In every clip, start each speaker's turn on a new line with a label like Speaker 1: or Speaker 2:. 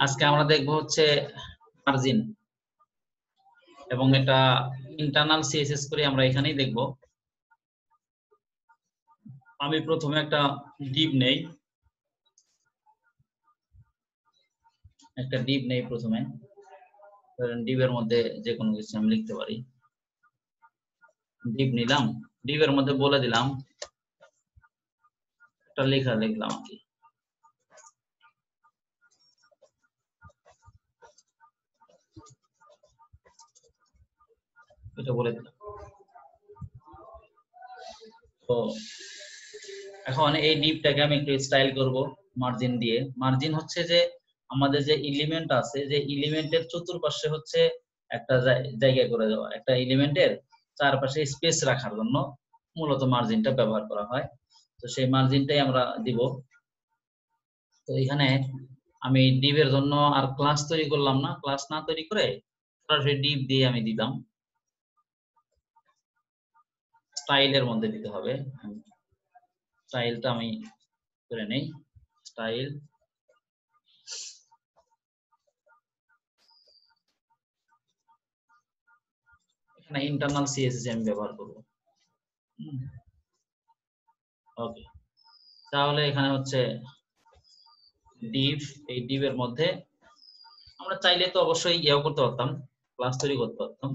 Speaker 1: আজকে আমরা দেখব হচ্ছে মার্জিন, এবং এটা ইন্টারনাল সিএসএস করে আমরা এখানেই দেখব। আমি প্রথমে একটা ডিভ নেই, প্রথমে ডিভের মধ্যে যে কোনো কিছু আমি লিখতে পারি। ডিভ নিলাম, ডিভের মধ্যে বলে দিলাম একটা লেখা লিখলাম আর কি। এটা বলে দিলাম। তো এখন এই ডিভটাকে আমি একটু স্টাইল করব মার্জিন দিয়ে। মার্জিন হচ্ছে যে আমাদের যে এলিমেন্ট আছে, যে এলিমেন্টের চতুর্পাশে হচ্ছে একটা জায়গা করে দেওয়া, একটা এলিমেন্টের চারপাশে স্পেস রাখার জন্য মূলত মার্জিনটা ব্যবহার করা হয়। তো সেই মার্জিনটাই আমরা দিব। তো এখানে আমি ডিভের জন্য আর ক্লাস তৈরি করলাম না, ক্লাস না তৈরি করে সরাসরি ডিভ দিয়ে আমি দিলাম। স্টাইলের মধ্যে দিতে হবে, স্টাইলটা আমি করে নেই। স্টাইল, এখানে ইন্টারনাল সিএসএস আমি ব্যবহার করব। ওকে, তাহলে এখানে হচ্ছে ডিভ, এই ডিভের মধ্যে আমরা চাইলে তো অবশ্যই ইয়েও করতে পারতাম, ক্লাস তৈরি করতে পারতাম।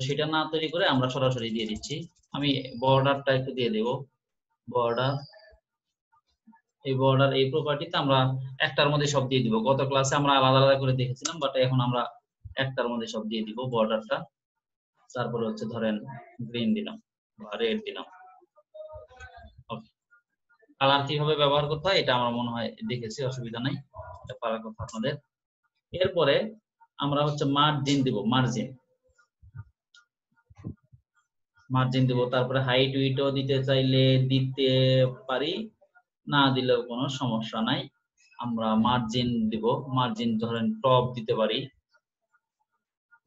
Speaker 1: সেটা না তৈরি করে আমরা সরাসরি দিয়ে দিচ্ছি। আমি বর্ডারটা একটু দিয়ে দেব। বর্ডার, এই বর্ডার এই প্রপার্টিতে আমরা একটার মধ্যে সব দিয়ে দিব। গত ক্লাসে আমরা আলাদা আলাদা করে দেখেছিলাম, বাট এখন আমরা একটার মধ্যে সব দিয়ে দিব বর্ডারটা। তারপরে হচ্ছে ধরেন গ্রিন দিলাম বা রেড দিলাম। ওকে, কালার কিভাবে ব্যবহার করতে হয় এটা আমার মনে হয় দেখেছি, অসুবিধা নাই, এটা পারার কথা আপনাদের। এরপরে আমরা হচ্ছে মার্জিন দিব, মার্জিন দিব। তারপরে হাইট উইডও দিতে চাইলে দিতে পারি, না দিলেও কোনো সমস্যা নাই। আমরা মার্জিন দিব, মার্জিন ধরেন টপ দিতে পারি,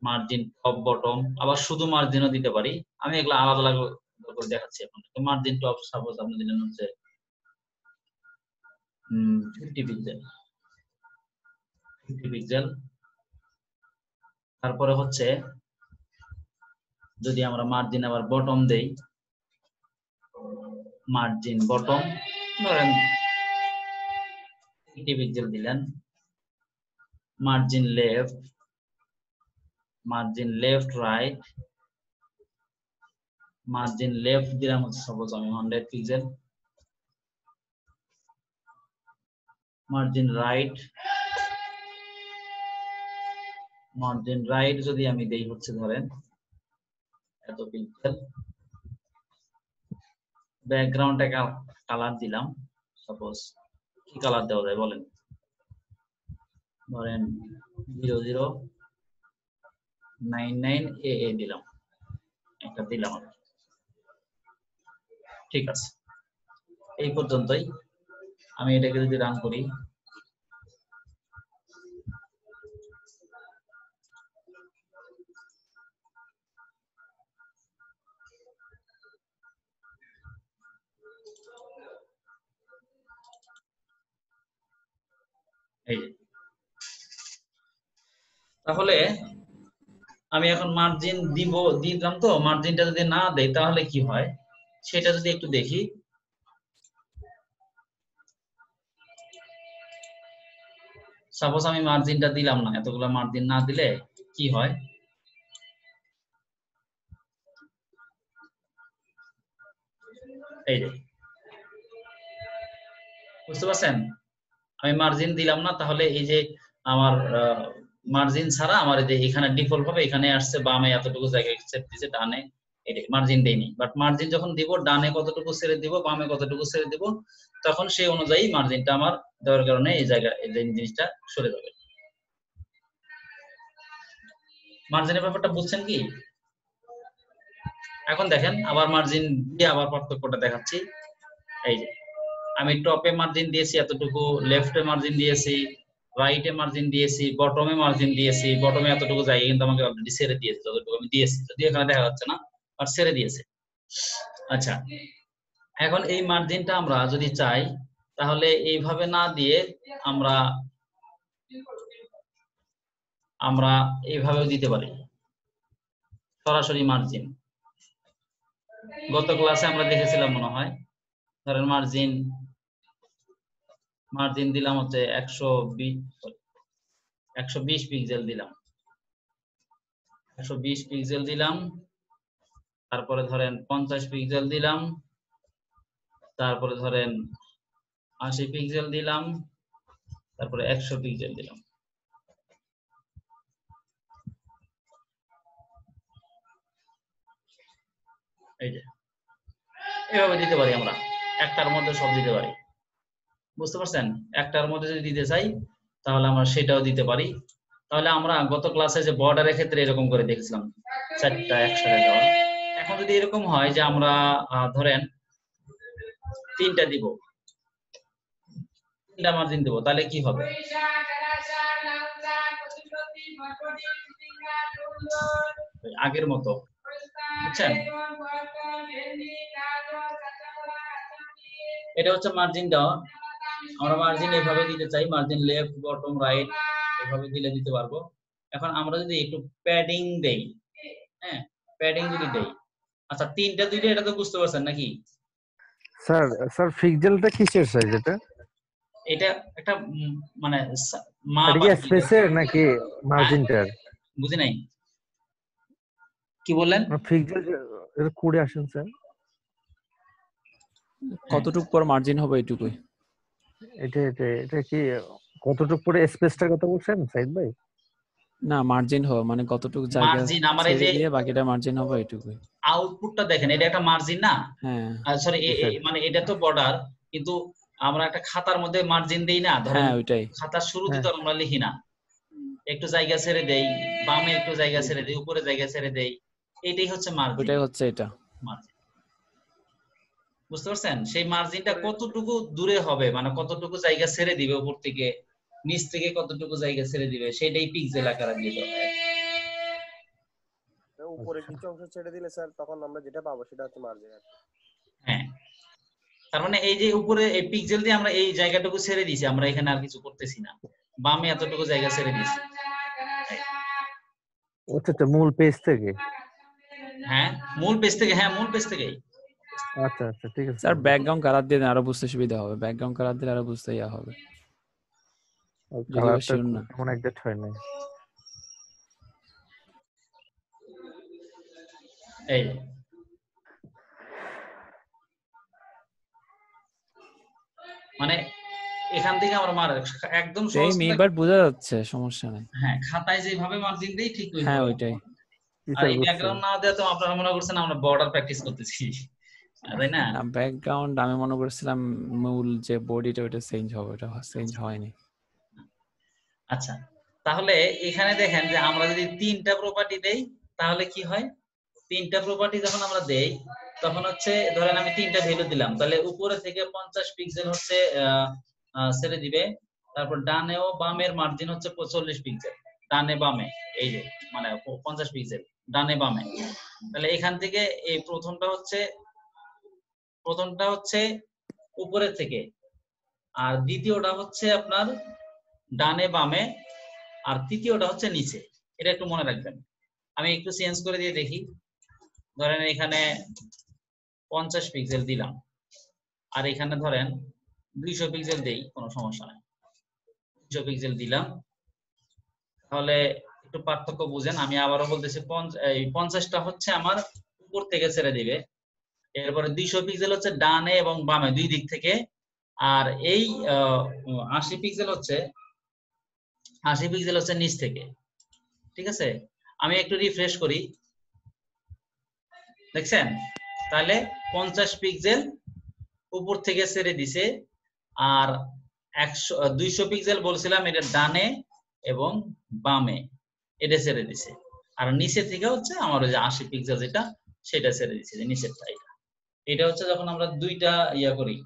Speaker 1: মার্জিন টপ বটম, আবার শুধু মার্জিনও দিতে পারি। আমি এগুলো আলাদা আলাদা করে দেখাচ্ছি আপনাদের। মার্জিন টপ সাপোজ আপনি দিলেন হচ্ছে 50 পিক্সেল, 50 পিক্সেল। তারপরে হচ্ছে যদি আমরা মার্জিন আবার বটম দেই, মার্জিন বটম ধরেন 80 পিক্সেল দিলেন। Margin left, margin left right, margin left দিলাম হচ্ছে সাপোজ আমি 100 pixel. Margin right, margin right যদি আমি দেই হচ্ছে ধরেন এত পিক্সেল। ব্যাকগ্রাউন্ডে কালার দিলাম, সাপোজ কি কালার দেওয়া যায় বলেন, ধরেন 0099 AA দিলাম, একটা দিলাম। ঠিক আছে, এই পর্যন্তই। আমি এটাকে যদি রান করি, এই যে, তাহলে আমি এখন মার্জিন দিলাম। তো মার্জিনটা যদি না দেই তাহলে কি হয় সেটা যদি একটু দেখি। সাপোজ আমি মার্জিনটা দিলাম না, এতগুলো মার্জিন না দিলে কি হয়, এই যে বুঝতে পারছেন, আমি মার্জিন দিলাম না, তাহলে এই যে আমার মার্জিন ছাড়া আমার এই যে এখানে ডিফল্ট ভাবে এখানে আসছে বামে এতটুকু জায়গা সেট দিয়েছে, ডানে এটা মার্জিন দেইনি। বাট মার্জিন যখন দিব, ডানে কতটুকু ছেড়ে দিব, বামে কতটুকু ছেড়ে দিব, তখন সেই অনুযায়ী মার্জিনটা আমার দেওয়ার কারণে এই জায়গায় এই জিনিসটা সরে যাবে। মার্জিনের ব্যাপারটা বুঝছেন কি? এখন দেখেন আবার মার্জিন দিয়ে আবার পার্থক্যটা দেখাচ্ছি। এই যে আমি টপে মার্জিন দিয়েছি এতটুকু, লেফটে মার্জিন দিয়েছি, রাইটে মার্জিন দিয়েছি, বটমে মার্জিন দিয়েছি। বটমে এতটুকু জায়গা কিন্তু আমাকে অলরেডি ছেড়ে দিয়েছে, যতটুকু আমি দিয়েছি, যদিও এখানে দেখা যাচ্ছে না, আর ছেড়ে দিয়েছে। আচ্ছা, এখন এই মার্জিনটা আমরা যদি চাই তাহলে এইভাবে না দিয়ে আমরা আমরা এইভাবেও দিতে পারি সরাসরি মার্জিন। গত ক্লাসে আমরা দেখেছিলাম মনে হয়, ধরেন মার্জিন দিলাম হচ্ছে 120 পিক্সেল দিলাম, 120 পিক্সেল দিলাম, তারপরে ধরেন 50 পিক্সেল দিলাম, তারপরে ধরেন 80 পিক্সেল দিলাম, তারপরে 100 পিক্সেল দিলাম। এই যে এভাবে দিতে পারি আমরা, একটার মধ্যে সব দিতে পারি। বুঝতে পারছেন? একটার মধ্যে যদি দিতে চাই তাহলে আমরা সেটাও দিতে পারি। তাহলে আমরা গত ক্লাসে যে বর্ডারের ক্ষেত্রে এরকম করে দেখছিলাম 4টা একসাথে দেওয়া। এখন যদি এরকম হয় যে আমরা ধরেন 3টা দিব, 3টা মার্জিন দেব, তাহলে কি হবে? আগের মতো, বুঝছেন? এটা হচ্ছে মার্জিন দেওয়া। আমরা মার্জিন এভাবে দিতে চাই, মার্জিন লেফট বটম রাইট এভাবে দিতে পারবো। এখন আমরা যদি একটু প্যাডিং দেই, হ্যাঁ প্যাডিং যদি দেই, আচ্ছা 3টা 2টা এটা তো বুঝতে পারছেন নাকি?
Speaker 2: স্যার পিক্সেলটা কিসের সাইজ এটা?
Speaker 1: এটা একটা মানে মাপ
Speaker 2: এটা কি স্পেসের নাকি মার্জিনটার?
Speaker 1: বুঝি নাই, কি বললেন?
Speaker 2: পিক্সেল এটা কোডে আসেন স্যার।
Speaker 3: কতটুকু পর মার্জিন হবে এটুকুই।
Speaker 2: এটা কি কতটুকু পরে স্পেসটার কথা বলছেন সাইদ ভাই?
Speaker 3: না মার্জিন হবে মানে কতটুকু জায়গা
Speaker 1: মার্জিন আমার এই যে
Speaker 3: দিয়ে বাকিটা মার্জিন হবে এটুকুই।
Speaker 1: আউটপুটটা দেখেন, এটা একটা মার্জিন না?
Speaker 3: হ্যাঁ
Speaker 1: সরি মানে এটা তো বর্ডার, কিন্তু আমরা একটা খাতার মধ্যে মার্জিন দেই না, ধরেন
Speaker 3: হ্যাঁ ওইটাই।
Speaker 1: খাতার শুরুতে তো আমরা লিখি না, একটু জায়গা ছেড়ে দেই, বামে একটু জায়গা ছেড়ে দেই, উপরে জায়গা ছেড়ে দেই, এটাই হচ্ছে মার্জিন।
Speaker 3: ওইটাই হচ্ছে এটা
Speaker 1: মার্জিন, বুঝতে পারছেন? সেই মার্জিনটা কতটুকু দূরে হবে, মানে কতটুকু জায়গা ছেড়ে দিবে উপর থেকে, নিচ থেকে কতটুকু জায়গা ছেড়ে দিবে, সেটাই পিক্সেল আকারে দিতে হবে।
Speaker 4: উপরে কিছু অংশ ছেড়ে দিলে স্যার তখন আমরা যেটা পাবো সেটা হচ্ছে মার্জিন।
Speaker 1: হ্যাঁ, তার মানে এই যে উপরে এই পিক্সেল দিয়ে আমরা এই জায়গাটুকু ছেড়ে দিয়েছি, আমরা এখানে আর কিছু করতেছি না, বামে এতটুকু জায়গা ছেড়ে দিয়েছি।
Speaker 2: আচ্ছা মূল পেজ থেকে?
Speaker 1: হ্যাঁ মূল পেজ থেকে, হ্যাঁ মূল পেজ থেকেই।
Speaker 2: আচ্ছা ঠিক আছে
Speaker 3: স্যার। ব্যাকগ্রাউন্ড কালার দিয়ে আরো বুঝতে সুবিধা হবে, ব্যাকগ্রাউন্ড কালার দিলে আরো বুঝতে ইয়া হবে।
Speaker 2: কালারটা কেমন একজাক্ট হয় না।
Speaker 1: এই মানে এখান থেকে আমরা একদম সহজ
Speaker 3: এবার বোঝা যাচ্ছে, সমস্যা নাই।
Speaker 1: হ্যাঁ খাতায় যেভাবে মার্জিন দেই ঠিক ওইভাবে।
Speaker 3: হ্যাঁ ওইটাই।
Speaker 1: আর এই ব্যাকগ্রাউন্ড না দেওয়া তো আপনারা মনে করছেন আমরা বর্ডার প্র্যাকটিস করতেছি, তাই না?
Speaker 3: ব্যাকগ্রাউন্ড আমি মনে করছিলাম মূল যে বডিটা ওটা চেঞ্জ হবে, ওটা চেঞ্জ হয়নি।
Speaker 1: আচ্ছা তাহলে এখানে দেখেন যে আমরা যদি 3টা প্রপার্টি দেই তাহলে কি হয়? 3টা প্রপার্টি যখন আমরা দেই তখন হচ্ছে ধরেন আমি 3টা ভ্যালু দিলাম, তাহলে উপরে থেকে 50 পিক্সেল হচ্ছে ছেড়ে দিবে, তারপর ডানে ও বামের মার্জিন হচ্ছে 40 পিক্সেল, ডানে বামে এই যে মানে 50 পিক্সেল ডানে বামে। তাহলে এখান থেকে এই প্রথমটা হচ্ছে উপরে থেকে, আর দ্বিতীয়টা হচ্ছে আপনার ডানে বামে, আর তৃতীয়টা হচ্ছে নিচে। এটা একটু মনে রাখবেন। আমি একটু চেঞ্জ করে দিয়ে দেখি, ধরেন এখানে 50 পিক্সেল দিলাম, আর এখানে ধরেন 200 পিক্সেল দেই, কোনো সমস্যা নাই, 200 পিক্সেল দিলাম। তাহলে একটু পার্থক্য বুঝেন, আমি আবারও বলতেছি 50টা হচ্ছে আমার উপর থেকে ছেড়ে দিবে, এরপরে 200 পিক্সেল হচ্ছে ডানে এবং বামে দুই দিক থেকে, আর এই 80 পিক্সেল হচ্ছে নিচ থেকে। ঠিক আছে, আমি একটু রিফ্রেশ করি, দেখছেন? তাহলে 50 পিক্সেল উপর থেকে ছেড়ে দিছে, আর 200 পিক্সেল বলছিলাম এটা ডানে এবং বামে এটা ছেড়ে দিছে, আর নিচে থেকে হচ্ছে আমার ওই যে 80 পিক্সেল যেটা সেটা ছেড়ে দিছে, যে নিচেরটা। এটা হচ্ছে যখন আমরা দুইটা করি,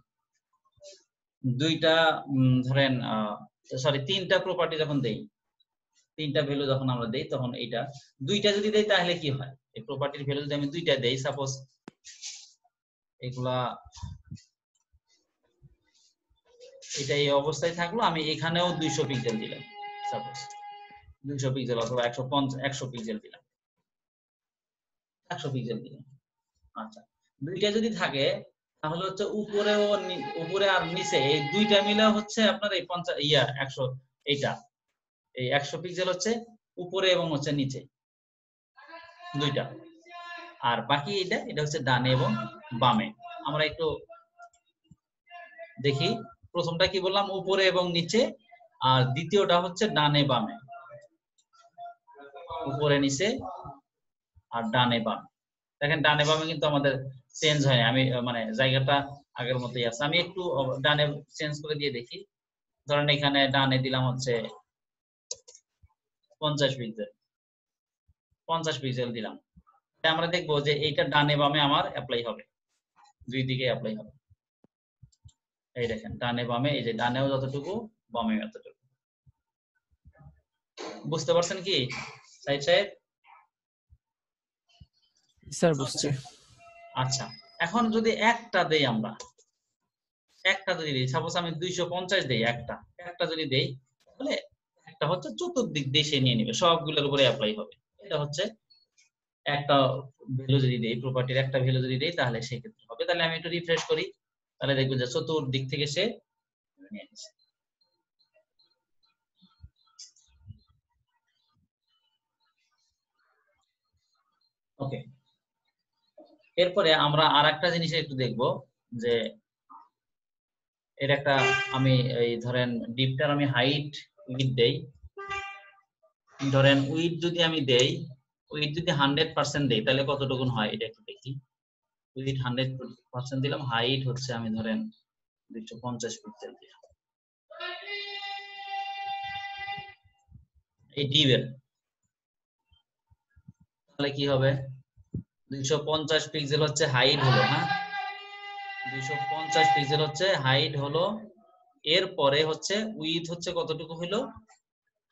Speaker 1: দুইটা ধরেন সরি 3টা প্রপার্টি যখন দেই, 3টা ভ্যালু যখন আমরা দেই তখন এটা দুইটা যদি দেই তাহলে কি হয়? এই প্রপার্টির ভ্যালু যদি আমি দুইটা দেই, সাপোজ এগুলা এটা এই অবস্থায় থাকলো, আমি এখানেও 200 পিক্সেল দিলাম, সাপোজ 200 পিক্সেল অথবা 100 পিক্সেল দিলাম, 100 পিক্সেল দিলাম। আচ্ছা, দুইটা যদি থাকে তাহলে হচ্ছে উপরে আর নিচে এই দুইটা মিলে হচ্ছে আপনার এই 100 এইটা এই 100 পিক্সেল হচ্ছে উপরে এবং হচ্ছে নিচে দুইটা, আর বাকি এটা হচ্ছে ডানে এবং বামে। আমরা একটু দেখি, প্রথমটা কি বললাম, উপরে এবং নিচে, আর দ্বিতীয়টা হচ্ছে ডানে বামে, উপরে নিচে আর ডানে বামে। দেখেন ডানে বামে কিন্তু আমাদের চেঞ্জ হয়, আমি মানে জায়গাটা আগের মতোই আছে। আমি একটু ডানে চেঞ্জ করে দিয়ে দেখি, ধরেন এখানে ডানে দিলাম হচ্ছে 50 পিক্সেল, 50 পিক্সেল দিলাম। আমরা দেখবো যে এইটা ডানে বামে আমার অ্যাপ্লাই হবে, দুই দিকে অ্যাপ্লাই হবে। এই দেখেন ডানে বামে, এই যে ডানেও যতটুকু বামেও এতটুকু। বুঝতে পারছেন কি সাইদ সাহেব?
Speaker 3: স্যার বুঝছি।
Speaker 1: আচ্ছা, এখন যদি একটা দেই, আমরা একটা যদি দিই, সাপোজ আমি 250 দেই, একটা যদি দেই, তাহলে একটা হচ্ছে চতুর্দিক দিয়ে সে নিয়ে নিবে, সবগুলোর উপরে অ্যাপ্লাই হবে। এটা হচ্ছে একটা ভ্যালু যদি দেই, প্রপার্টির একটা ভ্যালু যদি দেই, তাহলে সেই ক্ষেত্রে হবে। তাহলে আমি একটু রিফ্রেশ করি, তাহলে দেখবেন যে চতুর্দিক থেকে সে নিয়ে নিচ্ছে। ওকে, এরপরে আমরা আরেকটা জিনিস একটু দেখব, যে এর একটা আমি এই ধরেন ডিপটার আমি হাইট উইডথ দেই, ধরেন উইডথ যদি আমি দেই, উইডথ যদি 100% দেই তাহলে কতটুকু হয় এটা একটু দেখি। উইডথ 100% দিলাম, হাইট হচ্ছে আমি ধরেন 250 পিক্সেল দিলাম। এই ডিপের তাহলে কি হবে, 250 পিক্সেল হচ্ছে হাইট হলো, হ্যাঁ 250 পিক্সেল হচ্ছে হাইট হলো, এরপরে হচ্ছে উইডথ হচ্ছে কতটুকু হলো,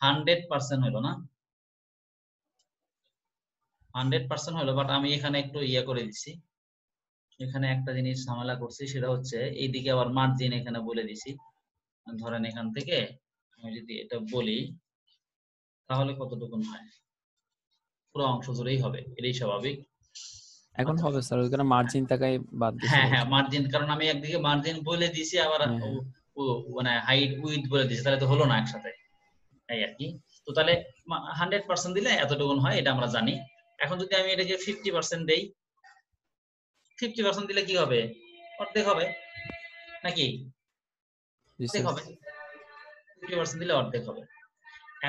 Speaker 1: 100% হলো না, 100% হলো। বাট আমি এখানে একটু ইয়ে করে দিচ্ছি, এখানে একটা জিনিস ঝামেলা করছি, সেটা হচ্ছে এইদিকে আবার মার্জিন এখানে বলে দিছি। ধরেন এখান থেকে আমি যদি এটা বলি তাহলে কতটুকু হয়, পুরো অংশ জুড়েই হবে, এটাই স্বাভাবিক।
Speaker 3: এখন হবে স্যার, ওইখানে মার্জিন টাকাই বাদ দিছে।
Speaker 1: হ্যাঁ হ্যাঁ, মার্জিন, কারণ আমি একদিকে মার্জিন বলে দিছি, আবার মানে হাইট উইডথ বলে দিছি, তাহলে তো হলো না একসাথে, এই আর কি। তো তাহলে 100% দিলে এতটুকু হয়, এটা আমরা জানি। এখন যদি আমি এটাকে 50% দেই, 50% দিলে কি হবে, অর্ধেক হবে নাকি? অর্ধেক হবে, 50% দিলে অর্ধেক হবে।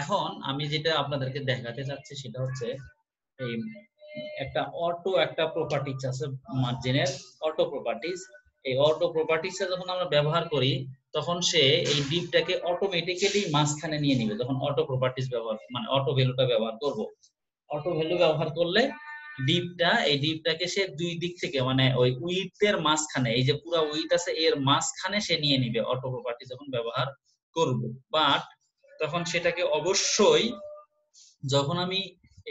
Speaker 1: এখন আমি যেটা আপনাদেরকে দেখাতে চাচ্ছি সেটা হচ্ছে এই একটা প্রপার্টিজ আছে মার্জিনের, অটো প্রপার্টিজ। এই অটো প্রপার্টিজটা যখন আমরা ব্যবহার করি তখন সে এই ডিপটাকে অটোমেটিক্যালি মাঝখানে নিয়ে নিবে। যখন অটো প্রপার্টিজ ব্যবহার মানে অটো ভ্যালুটা ব্যবহার করব, অটো ভ্যালু ব্যবহার করলে এই ডিপটাকে সে দুই দিক থেকে মানে ওই উইডথের মাঝখানে, এই যে পুরো উইডথ আছে এর মাঝখানে সে নিয়ে নিবে অটো প্রপার্টি যখন ব্যবহার করব। বাট তখন সেটাকে অবশ্যই, যখন আমি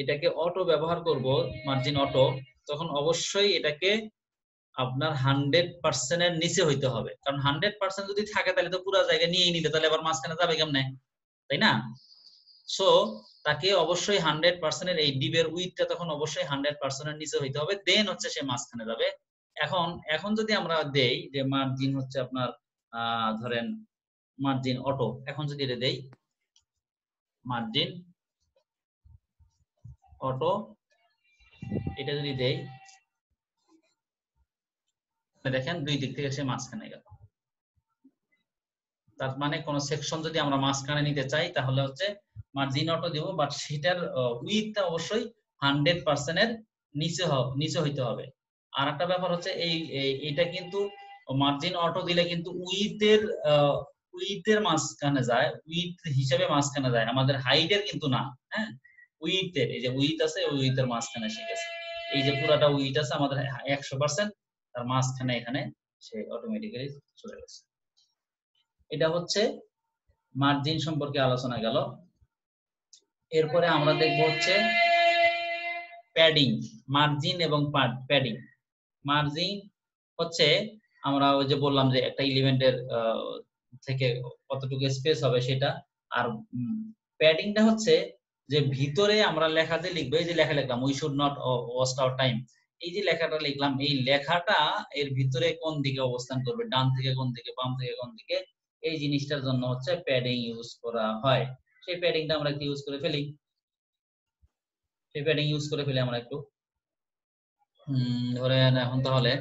Speaker 1: এটাকে অটো ব্যবহার করব, মার্জিন অটো, তখন অবশ্যই এটাকে আপনার 100% এর নিচে হইতে হবে। কারণ 100% যদি থাকে তাহলে তো পুরো জায়গা নিয়ে নিবে, তাহলে আবার মাঝখানে যাবে কেমনে, তাই না? সো তাকে অবশ্যই 100% এর এই ডিপের উইডথটা তখন অবশ্যই 100% এর নিচে হইতে হবে, দেন হচ্ছে সে মাঝখানে যাবে। এখন যদি আমরা দেই যে মার্জিন হচ্ছে আপনার ধরেন মার্জিন অটো, এখন যদি এটা দেই মার্জিন অটো, এটা যদি দেই, দেখেন দুই দিক থেকে সে মাঝখানে গেল। তার মানে কোন সেকশন যদি আমরা মাঝখানে নিতে চাই তাহলে হচ্ছে মার্জিন অটো দিব, বাট সেটার উইডথটা অবশ্যই 100% এর নিচে হইতে হবে। আর একটা ব্যাপার হচ্ছে এইটা কিন্তু মার্জিন অটো দিলে কিন্তু উইডথের মাঝখানে যায়, উইডথ হিসেবে মাঝখানে যায়, আমাদের হাইটের কিন্তু না। হ্যাঁ, উইডথের, এই যে উইডথ আছে ওই উইডথের মাঝখানে এসে গেছে, এই যে পুরাটা উইডথ আছে আমাদের 100%, তার মাঝখানে এখানে সে অটোমেটিক্যালি চলে গেছে। এটা হচ্ছে মার্জিন সম্পর্কে আলোচনা গেল। এরপরে আমরা দেখব হচ্ছে প্যাডিং, মার্জিন এবং প্যাডিং। মার্জিন হচ্ছে আমরা ওই যে বললাম যে একটা এলিমেন্টের থেকে কতটুকু স্পেস হবে সেটা, আর প্যাডিংটা হচ্ছে যে ভিতরে আমরা লেখা যে লিখবো, এই যে লেখা লিখলাম we should not waste our time, এই যে লেখাটা লিখলাম, এই লেখাটা এর ভিতরে কোন দিকে অবস্থান করবে, ডান থেকে কোন দিকে, বাম থেকে কোন দিকে, এই জিনিসটার জন্য হচ্ছে প্যাডিং ইউজ করা হয়। সেই প্যাডিংটা আমরা একটু ইউজ করে ফেলি, সেই প্যাডিং ইউজ করে ফেলি আমরা একটু। ধরেন এখন তাহলে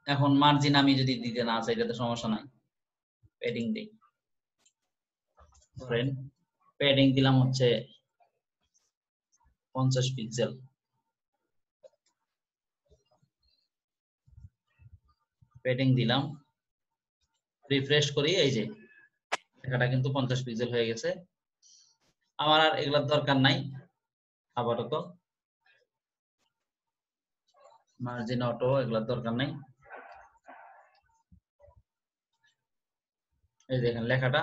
Speaker 1: এখন মার্জিন আমি যদি দিতে না চাই এটাতে সমস্যা নাই, প্যাডিং দিই। ধরেন প্যাডিং দিলাম হচ্ছে 50 পিক্সেল, প্যাডিং দিলাম, রিফ্রেশ করি, এই যে লেখাটা কিন্তু 50 পিক্সেল হয়ে গেছে। আমার আর এগুলোর দরকার নাই আপাতত, মার্জিন অটো এগুলোর দরকার নাই। এই দেখেন লেখাটা,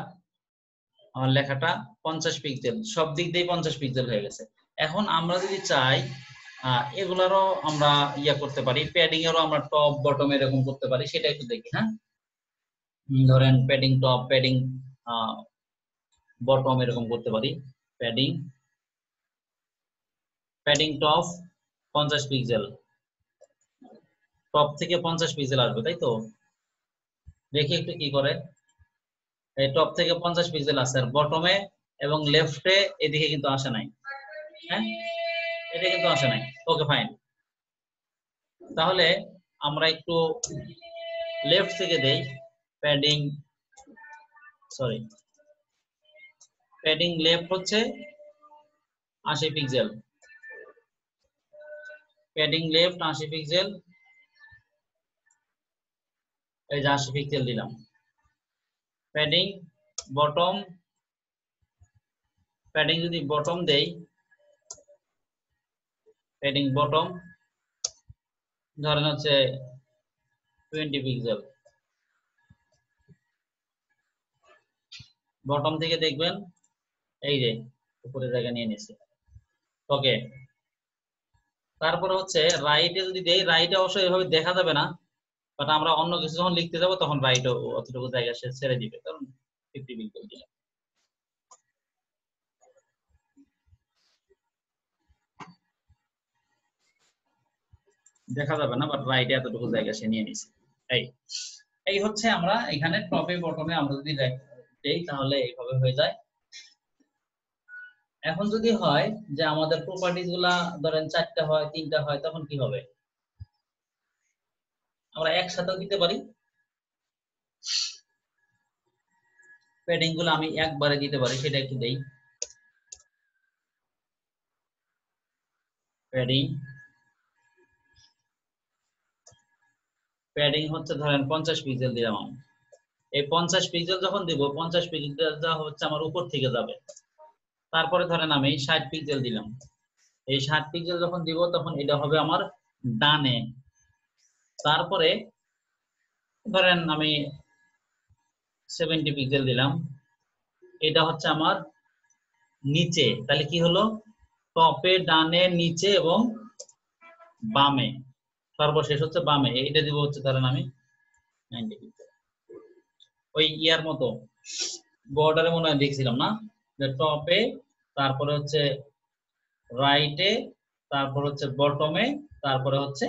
Speaker 1: আমার লেখাটা 50 পিক্সেল, সব দিক দিয়ে 50 পিক্সেল হয়ে গেছে। এখন আমরা যদি চাই এগুলারও আমরা ইয়া করতে পারি, প্যাডিং এরও আমরা টপ বটম এরকম করতে পারি, সেটা একটু দেখি। হ্যাঁ, ধরেন প্যাডিং টপ, প্যাডিং বটম এরকম করতে পারি। Padding padding top 50 pixel, top থেকে 50 পিক্সেল আসবে, তাই তো? দেখি একটু কি করে। এই টপ থেকে 50 পিক্সেল আসছে, আর বটমে এবং লেফটে এদিকে কিন্তু আসে নাই। হ্যাঁ, এটা কিন্তু আসে নাই। ওকে ফাইন, তাহলে আমরা একটু লেফট থেকে দেই। প্যাডিং প্যাডিং লেফট হচ্ছে 80 পিক্সেল, প্যাডিং লেফট 80 পিক্সেল, এই যে 80 পিক্সেল দিলাম। প্যাডিং বটম, প্যাডিং যদি বটম দেই, প্যাডিং বটম ধরেন হচ্ছে 20 পিক্সেল, বটম থেকে দেখবেন এই যে উপরে জায়গা নিয়ে নিচ্ছে। ওকে, তারপরে হচ্ছে রাইটে যদি দেই, রাইটে অবশ্যই এভাবে দেখা যাবে না, বাট আমরা অন্য কিছু যখন লিখতে যাব তখন রাইট অতটুকু জায়গা সে ছেড়ে দিবে, কারণ 50 পিক্সেল দিলাম। দেখা যাবে না, বাট রাইটে এতটুকু জায়গা সে নিয়ে নিছে। এই হচ্ছে আমরা এখানে টপে বটমে আমরা যদি দেই তাহলে এইভাবে হয়ে যায়। এখন যদি হয় যে আমাদের প্রপার্টিজ গুলা ধরেন 4টা হয়, 3টা হয়, তখন কি হবে? আমরা একসাথেও দিতে পারি, প্যাডিং গুলো আমি একবারে দিতে পারি, সেটা একটু দেই। প্যাডিং প্যাডিং হচ্ছে ধরেন 50 পিক্সেল দিলাম আমি। এই 50 পিক্সেল যখন দিব, 50 পিক্সেল যা হচ্ছে আমার উপর থেকে যাবে। তারপরে ধরেন আমি 60 পিক্সেল দিলাম, এই 60 পিক্সেল যখন দিব তখন এটা হবে আমার ডানে। তারপরে ধরেন আমি 70 পিক্সেল দিলাম, এটা হচ্ছে আমার নিচে। তাহলে কি হলো? টপে, ডানে, নিচে এবং বামে, সর্বশেষ হচ্ছে বামে। এটা দিব হচ্ছে ধরেন আমি 90 পিক্সেল। ওই ইয়ার মতো বর্ডারে মনে হয় দেখছিলাম না, যে টপে, তারপরে হচ্ছে রাইটে, তারপর হচ্ছে বটমে, তারপরে হচ্ছে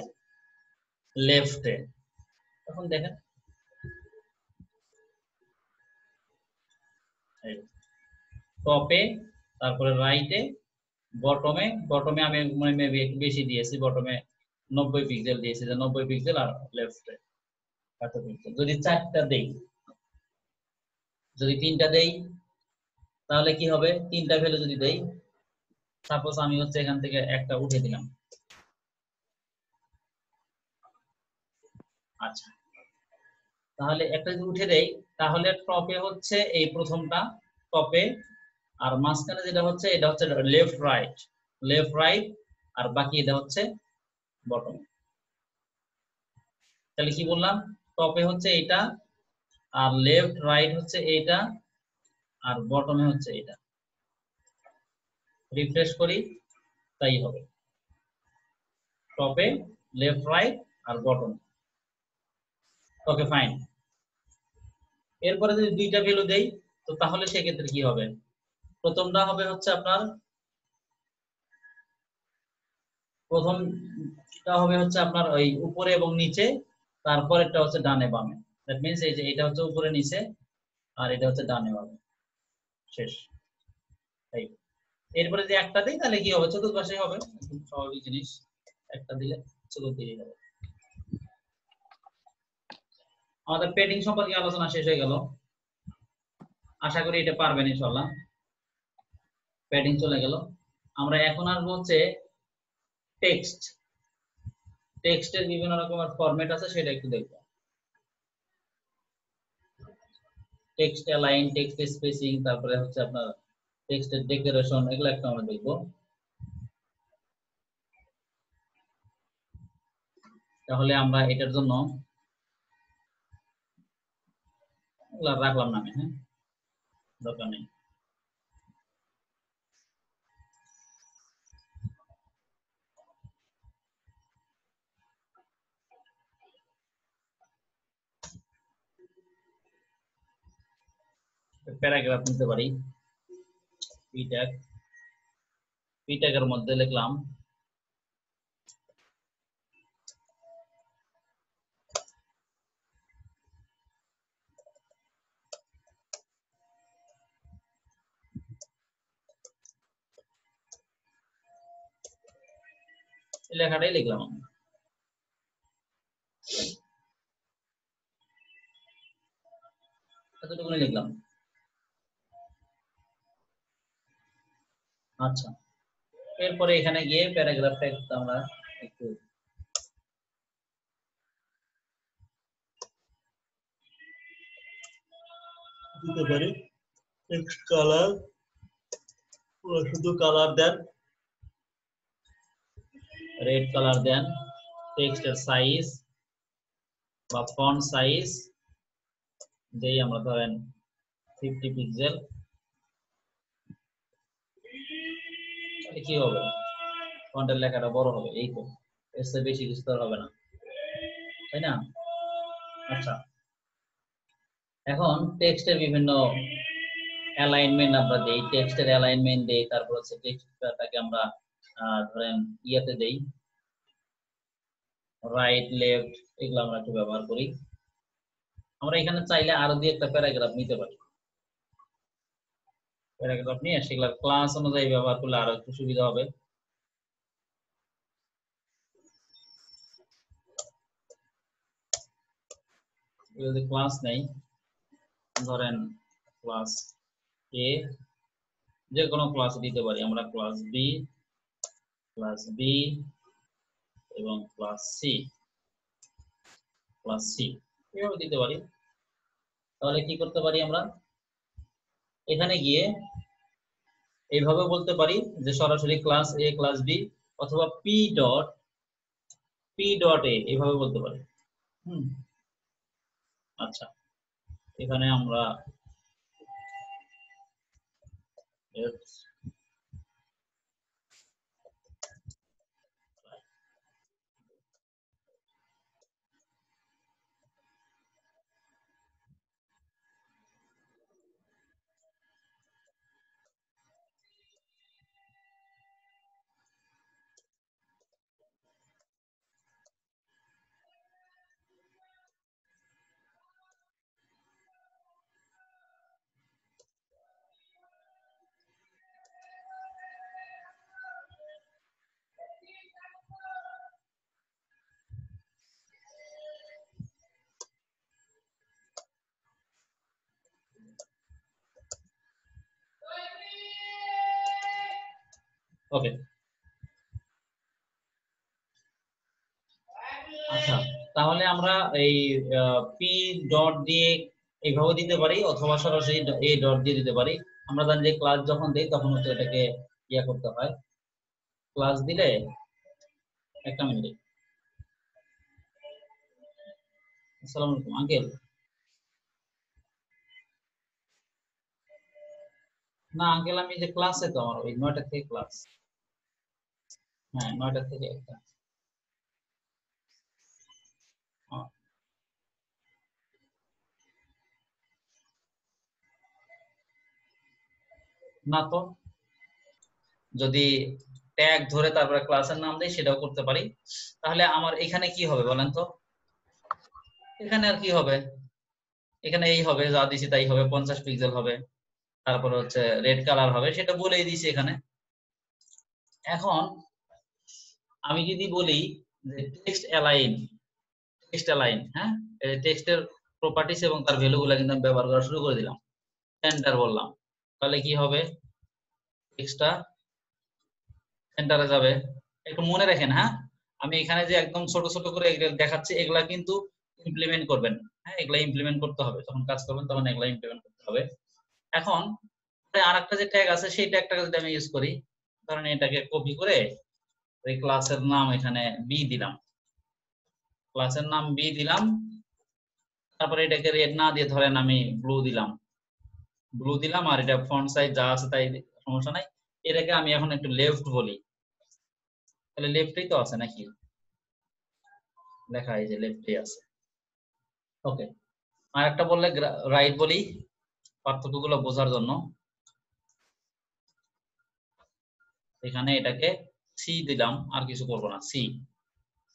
Speaker 1: লেফটে। এখন দেখেন টপে, তারপরে রাইটে, বটমে, বটমে আমি মানে মেবি একটু বেশি দিয়েছি, বটমে 90 পিক্সেল দিয়েছি, যে 90 পিক্সেল, আর লেফটে 60 পিক্সেল। যদি 4টা দেই, যদি 3টা দেই তাহলে কি হবে? 3টা ভ্যালু যদি দেই, সাপোজ আমি হচ্ছে এখান থেকে একটা উঠে দিলাম। আচ্ছা, তাহলে একটা যদি উঠে দেই, তাহলে টপে হচ্ছে এই প্রথমটা টপে, আর মাঝখানে যেটা হচ্ছে এটা হচ্ছে লেফট রাইট, লেফট রাইট, আর বাকি এটা হচ্ছে বটম। তাহলে কি বললাম? টপে হচ্ছে এটা, আর লেফট রাইট হচ্ছে এইটা, আর বটমে হচ্ছে এটা। রিফ্রেশ করি, তাই হবে। টপে, লেফট রাইট, আর বটম। Okay fine. এরপরে যদি দুইটা ভ্যালু দেই তো তাহলে সেক্ষেত্রে কি হবে? প্রথমটা হবে হচ্ছে আপনার প্রথমটা হবে হচ্ছে আপনার ওই উপরে এবং নিচে, তারপরেরটা হচ্ছে ডানে বামে। দ্যাট মিন্স এই যে এটা হচ্ছে উপরে নিচে আর এটা হচ্ছে ডানে বামে, শেষ। এই এরপরে যে একটা দিই তাহলে কি হবে? চতুর্পাশে হবে, একদম স্বাভাবিক জিনিস। একটা দিলে চতুর্দিকে হবে। আমাদের পেডিং সম্পর্কে আলোচনা শেষ হয়ে গেল। আশা করি এটা পারবেন ইনশাআল্লাহ। পেডিং চলে গেল। আমরা এখন আসবো হচ্ছে টেক্সট। টেক্সটের বিভিন্ন রকমের ফরম্যাট আছে, সেটা একটু দেখব। টেক্সট অ্যালাইন, টেক্সট স্পেসিং, তারপরে হচ্ছে আপনার টেক্সটের ডেকোরেশন, এগুলো একটু আমরা দেখব। তাহলে আমরা এটার জন্য এগুলো রাখলাম না আমি, হ্যাঁ, দরকার নেই। প্যারাগ্রাফ নিতে পারি। পি ট্যাগের মধ্যে লিখলাম লেখাটাই লিখলাম আমি। এতটুকুনি লিখলাম। আচ্ছা, এরপরে এখানে গিয়ে প্যারাগ্রাফটা একটু আমরা একটু দিতে পারি। টেক্সট কালার, শুধু কালার দেন, রেড কালার দেন। টেক্সটের সাইজ বা ফন্ট সাইজ দেই আমরা ধরেন 50 পিক্সেল। তাহলে কি হবে? ফন্টের লেখাটা বড় হবে, এই তো, এর চেয়ে বেশি কিছু তো হবে না, তাই না? আচ্ছা, এখন টেক্সটের বিভিন্ন অ্যালাইনমেন্ট আমরা দেই, টেক্সটের অ্যালাইনমেন্ট দেই, তারপর হচ্ছে টেক্সটটাকে আমরা ধরেন ইয়াতে দেই, রাইট লেফট, এগুলো আমরা একটু ব্যবহার করি। আমরা এখানে চাইলে আরো দুই একটা প্যারাগ্রাফ নিতে পারি। প্যারাগ্রাফ নিয়ে সেগুলো ক্লাস অনুযায়ী ব্যবহার করলে আরো একটু সুবিধা হবে। যদি ক্লাস নেই, ধরেন ক্লাস এ, যে কোনো ক্লাস দিতে পারি আমরা, ক্লাস বি এবং ক্লাস সি এভাবে দিতে পারি। তাহলে কি করতে পারি আমরা? এখানে গিয়ে এইভাবে বলতে পারি যে সরাসরি ক্লাস এ ক্লাস বি, অথবা পি ডট এ, এইভাবে বলতে পারি। আচ্ছা, এখানে আমরা ওকে। আচ্ছা, তাহলে আমরা এই পি ডট দিয়ে এইভাবে দিতে পারি, অথবা সরাসরি এ ডট দিয়ে দিতে পারি। আমরা জানি যে ক্লাস যখন দেই তখন হচ্ছে এটাকে ইয়া করতে হয়। ক্লাস দিলে, একটা মিনিট, আসসালামু আলাইকুম আঙ্কেল। না আঙ্কেল, আমি যে ক্লাসে, তো আমার ওই 9টা থেকে ক্লাস। হ্যাঁ, 9টা থেকে একটা। না তো, যদি ট্যাগ ধরে তারপরে ক্লাসের নাম দেই সেটাও করতে পারি। তাহলে আমার এখানে কি হবে বলেন তো? এখানে আর কি হবে, এখানে এই হবে, যা দিছি তাই হবে, 50 পিক্সেল হবে, তারপর হচ্ছে রেড কালার হবে, সেটা বলেই দিছি এখানে। এখন আমি যদি বলি যে টেক্সট অ্যালাইন, হ্যাঁ, টেক্সটের প্রপার্টিস এবং তার ভ্যালুগুলো কিন্তু আমি ব্যবহার করা শুরু করে দিলাম, এন্টার বললাম, তাহলে কি হবে, টেক্সটটা এন্টারে যাবে। একটু মনে রাখেন, হ্যাঁ, আমি এখানে যে একদম ছোট ছোট করে দেখাচ্ছি, এগুলা কিন্তু ইমপ্লিমেন্ট করবেন, হ্যাঁ, এগুলা ইমপ্লিমেন্ট করতে হবে, যখন কাজ করবেন তখন এগুলা ইমপ্লিমেন্ট করতে হবে। এখন আরেকটা যে ট্যাগ আছে সেই ট্যাগটাকে যদি আমি ইউজ করি, ধরেন এটাকে কপি করে এই ক্লাসের নাম এখানে বি দিলাম, ক্লাসের নাম বি দিলাম, তারপরে এটাকে রেড না দিয়ে ধরেন আমি ব্লু দিলাম, আর এটা ফন্ট সাইজ যা আছে তাই, সমস্যা নাই। এটাকে আমি এখন একটু লেফট বলি, তাহলে লেফটেই তো আছে নাকি, লেখা এই যে লেফটেই আছে। ওকে, আর একটা বললে রাইট বলি, পার্থক্যগুলো বোঝার জন্য। এখানে এটাকে সি দিলাম, আর কিছু করবো না,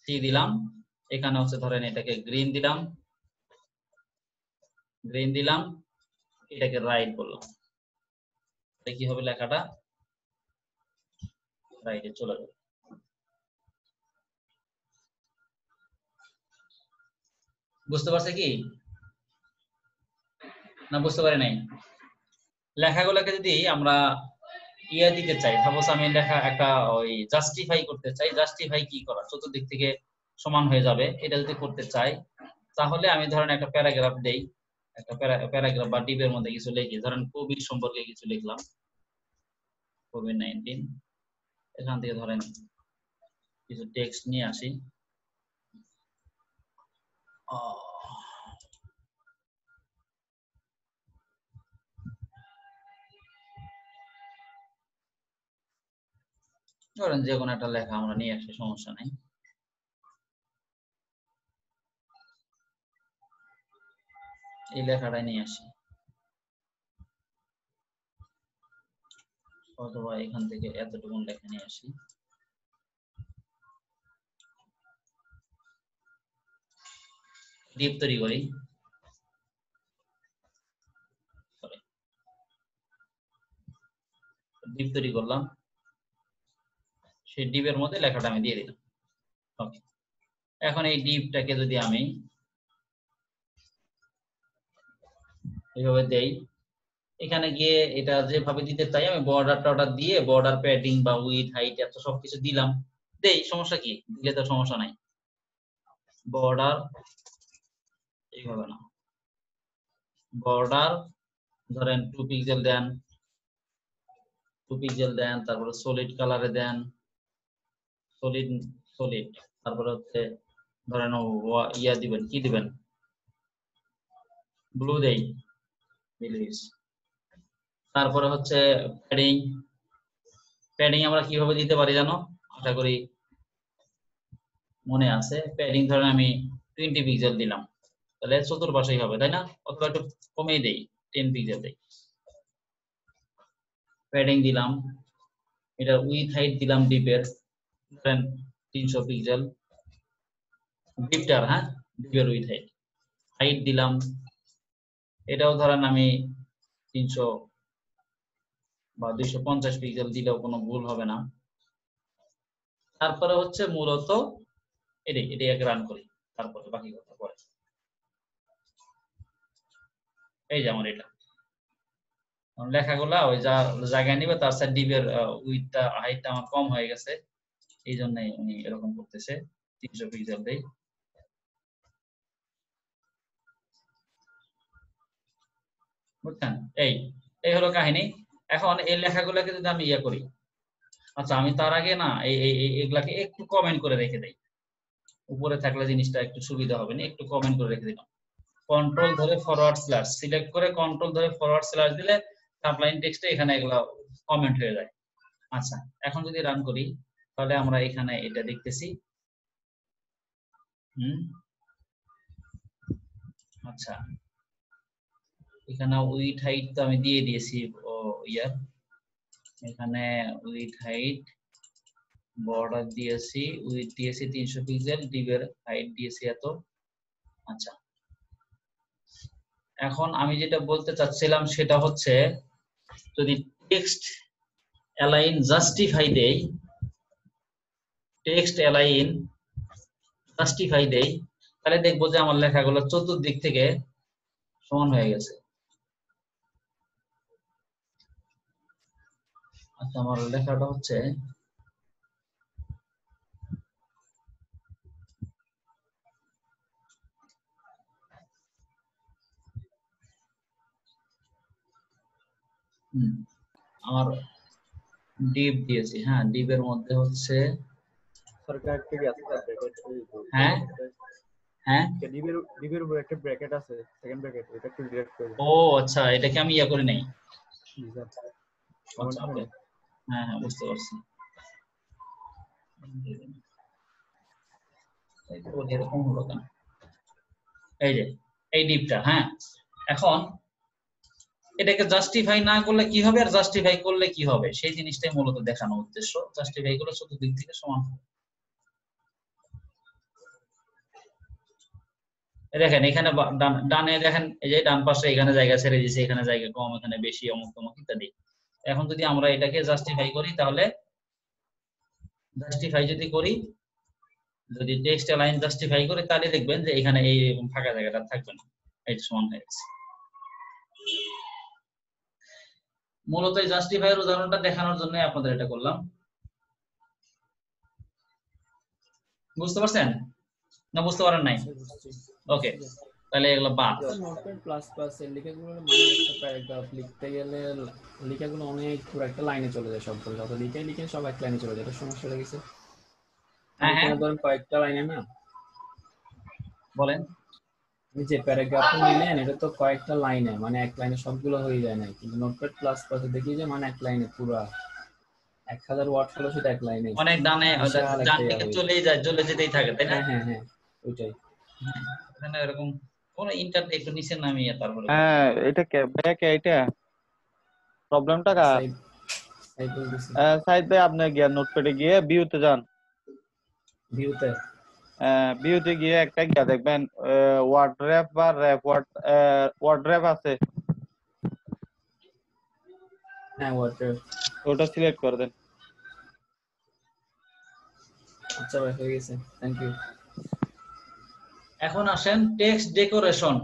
Speaker 1: সি দিলাম। এখানে হচ্ছে ধরেন এটাকে গ্রিন দিলাম, এটাকে রাইট বললাম, কি হবে, লেখাটা রাইটে চলে যাবে। বুঝতে পারছে কি না, বুঝতে পারি নাই? লেখাগুলোকে যদি আমরা ইয়ে দিতে চাই, সাপোজ আমি লেখা একটা ওই জাস্টিফাই করতে চাই, জাস্টিফাই কি করা, চতুর্দিক থেকে সমান হয়ে যাবে, এটা যদি করতে চাই, তাহলে আমি ধরেন একটা প্যারাগ্রাফ দেই, একটা প্যারাগ্রাফ বা ডিপের মধ্যে কিছু লিখি, ধরেন কোভিড সম্পর্কে কিছু লিখলাম, কোভিড-19, এখান থেকে ধরেন কিছু টেক্সট নিয়ে আসি, ধরেন যে কোনো একটা লেখা আমরা নিয়ে আসি, সমস্যা নেই। এই লেখাটাই নিয়ে আসি, অথবা এখান থেকে এতটুকু লেখা নিয়ে আসি, ডিপ তৈরি করি, ডিপ তৈরি করলাম, সেই ডিপের মধ্যে লেখাটা আমি দিয়ে দিলাম। ওকে, এখন এই ডিপটাকে যদি আমি এইভাবে দেই, এখানে গিয়ে এটা যেভাবে দিতে চাই আমি বর্ডার দিয়ে, বর্ডার প্যাডিং বা উইথ হাইট এত সবকিছু দিলাম, দেই, সমস্যা কি, দিলে তো সমস্যা নাই। বর্ডার এইভাবে না, বর্ডার ধরেন 2 পিক্সেল দেন, 2 পিক্সেল দেন, তারপরে সলিড কালারে দেন, সলিড, তারপরে হচ্ছে ধরেন ইয়া দিবেন, কি দিবেন, ব্লু দেই, তারপরে হচ্ছে প্যাডিং আমরা কিভাবে দিতে পারি জানো, আশা করি মনে আছে। প্যাডিং ধরেন আমি 20 পিক্সেল দিলাম, তাহলে চতুর্পাশেই হবে, তাই না, অথবা একটু কমিয়ে দেই, 10 পিক্সেল দেই, প্যাডিং দিলাম। এটা উইথ হাইট দিলাম ডিপের, ধরেন 300 পিক্সেল, ডিপটার, হ্যাঁ, ডিপের উইথ হাইট দিলাম, এটাও ধরেন আমি 300 বা 250 পিক্সেল দিলেও কোনো ভুল হবে না। তারপরে হচ্ছে মূলত এটাই আগে রান করি, তারপরে বাকি কথা পরে। এই যে আমার এটা লেখাগুলা ওই যা জায়গায় নিবে, তার সাথে ডিপের উইথটা হাইটটা আমার কম হয়ে গেছে, এই জন্যই উনি এরকম করতেছে, 300 পিক্সেল দেই। বুঝছেন, এই হলো কাহিনী। এখন এই লেখাগুলোকে যদি আমি ইয়ে করি, আচ্ছা আমি তার আগে না এগুলাকে একটু কমেন্ট করে রেখে দেই, উপরে থাকলে জিনিসটা একটু সুবিধা হবে না, একটু কমেন্ট করে রেখে দিলাম, কন্ট্রোল ধরে ফরওয়ার্ড স্ল্যাশ সিলেক্ট করে কন্ট্রোল ধরে ফরওয়ার্ড স্ল্যাশ দিলে সাবলাইন টেক্সটে এখানে এগুলো কমেন্ট হয়ে যায়। আচ্ছা, এখন যদি রান করি, তাহলে আমরা এখানে এটা দেখতেছি। আচ্ছা, এখানে উইথ হাইট তো আমি দিয়ে দিয়েছি ইয়ার, এখানে উইথ হাইট বর্ডার দিয়েছি, উইথ দিয়েছি 300 পিক্সেল, ডিভের হাইট দিয়েছি এত। আচ্ছা, এখন আমি যেটা বলতে চাচ্ছিলাম সেটা হচ্ছে যদি টেক্সট অ্যালাইন জাস্টিফাই দেই, টেক্সট অ্যালাইন জাস্টিফাই দেই, তাহলে দেখবো যে আমার লেখাগুলো চতুর্দিক থেকে সমান হয়ে গেছে। আচ্ছা, আমার লেখাটা হচ্ছে আমার ডিপ দিয়েছি, হ্যাঁ ডিপের মধ্যে হচ্ছে
Speaker 4: সরকার থেকে আছে ব্র্যাকেট।
Speaker 1: হ্যাঁ হ্যাঁ
Speaker 4: ডিবের উপর একটা ব্র্যাকেট আছে, সেকেন্ড ব্র্যাকেট, এটা একটু ডিরেক্ট করে
Speaker 1: ও আচ্ছা, এটাকে আমি ইয়া করে নেই।
Speaker 4: দিন।
Speaker 1: আচ্ছা ওকে, হ্যাঁ হ্যাঁ বুঝতে পারছি। এরকম হলো কেন? এই যে এই ডিপটা, হ্যাঁ এখন এটাকে জাস্টিফাই না করলে কি হবে আর জাস্টিফাই করলে কি হবে সেই জিনিসটাই মূলত দেখানোর উদ্দেশ্য। জাস্টিফাই করলে চতুর্দিক থেকে সমান হবে। দেখেন এখানে ডানে দেখেন, এই যে ডান পাশে এখানে জায়গা ছেড়ে দিয়েছে, এখানে জায়গা কম, এখানে বেশি, অমুক তমুক ইত্যাদি। এখন যদি আমরা এটাকে জাস্টিফাই করি, তাহলে জাস্টিফাই যদি করি, যদি টেক্সট লাইন জাস্টিফাই করি, তাহলে দেখবেন যে এখানে এই ফাঁকা জায়গাটা থাকবে না, এটা সমান হয়ে গেছে। মূলত এই জাস্টিফাইয়ের উদাহরণটা দেখানোর জন্য আপনাদের এটা করলাম। বুঝতে পারছেন না বুঝতে পারেন নাই? ওকে, তাহলে এগুলো বাদ।
Speaker 3: নোটপ্যাড প্লাস প্লাস এর লেখাগুলো মানে একটা প্যারাগ্রাফ লিখতে গেলে লেখাগুলো অনেক পুরো একটা লাইনে চলে যায়, সবগুলো যত লিখেন সব এক লাইনে চলে যায়, এটা সমস্যা হয়ে গেছে।
Speaker 1: হ্যাঁ হ্যাঁ
Speaker 3: ধরেন কয়েকটা লাইনে না,
Speaker 1: বলেন।
Speaker 3: যে প্যারাগ্রাফটা নিলেন এটা তো কয়েকটা লাইনে, মানে এক লাইনে সবগুলো হয়ে যায় না, কিন্তু নোটপ্যাড প্লাস প্লাসে দেখি যে মানে এক লাইনে পুরো 1000 ওয়ার্ড হলো সেটা এক লাইনে
Speaker 1: অনেক ডানে ডান দিকে চলেই যায়, চলে যেতেই থাকে, তাই না?
Speaker 3: হ্যাঁ হ্যাঁ ওইটাই।
Speaker 1: এখানে এরকম কোন ইন্টারনেট একটু নিচে নামিয়ে তারপরে
Speaker 5: হ্যাঁ এটা কে ব্যাক এটা প্রবলেমটা কা সাইড ভাই আপনি গিয়ে নোটপ্যাডে গিয়ে ভিউতে যান, ভিউতে গিয়ে একটা গিয়ে দেখবেন ওয়ার্ড র‍্যাপ বা র‍্যাপ ওয়ার্ড র‍্যাপ আছে,
Speaker 3: হ্যাঁ ওয়ার্ড র‍্যাপ
Speaker 5: ওটা সিলেক্ট করে দেন।
Speaker 3: আচ্ছা ভাই হয়ে গেছে, থ্যাংক ইউ।
Speaker 1: এখন আসেন টেক্সট ডেকোরেশন।